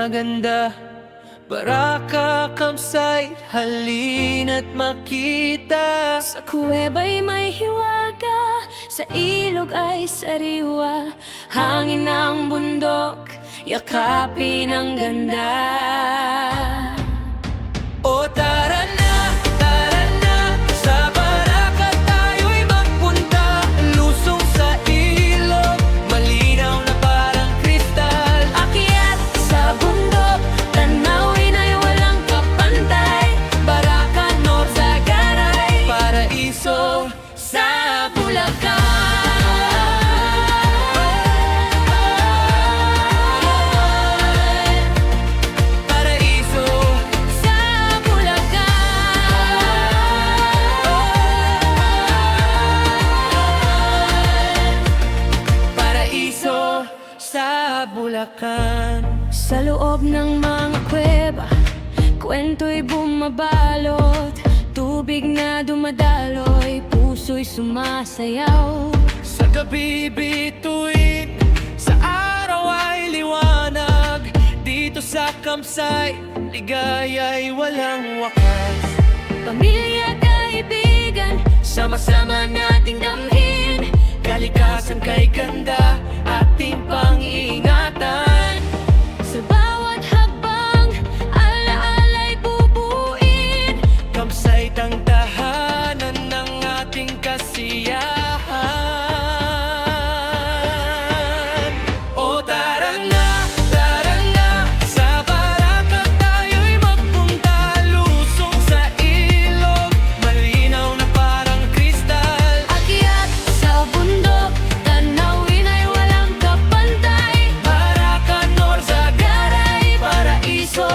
maganda. Baraka Campsite, halina't makita. Sa kuweba'y may hiwaga, sa ilog ay sariwa. Hangin ng bundok, yakapin ang ganda. O tara na, sa Baraka tayo'y magpunta. Lusong sa ilog, malinaw na parang kristal. Akyat sa bundok, tanawin ay walang kapantay. Baraka North, Sagaray, paraiso sa Bulacan. Paraiso Sa Bulacan, Paraiso sa Bulacan. sa loob ng mga kuweba, kwento'y bumabalot. Tubig na dumadaloy, puso'y sumasayaw. Sa gabi bituin, sa araw ay liwanag. Dito sa Campsite, ligaya'y walang wakas. Pamilya, kaibigan, Sama-sama nating damhin, kalikasan kay ganda, ating pang-iingatan. sa bawat hakbang, alaala'y bubuin. Campsite ang tahanan ng ating kasiyahan. O tara na, sa Baraka tayo'y magpunta. Lusong sa ilog, malinaw na parang kristal. Akyat sa bundok, tanawin ay walang kapantay. Baraka North, Sagaray, paraiso